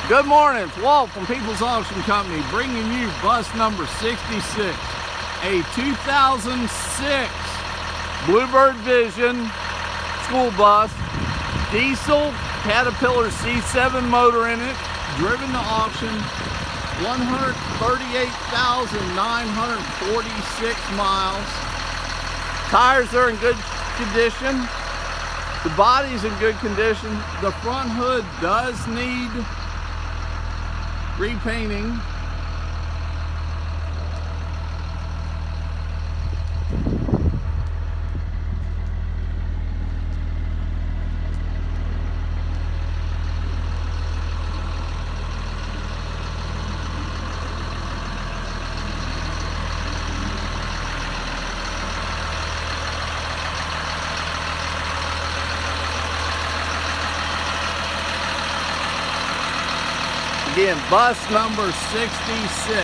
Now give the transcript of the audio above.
Good morning, it's Walt from People's Auction Company bringing you bus number 66, a 2006 Bluebird Vision school bus, diesel Caterpillar C7 motor in it, driven to auction, 138,946 miles. Tires are in good condition. The body's in good condition. The front hood does need repainting. Again, bus number 66.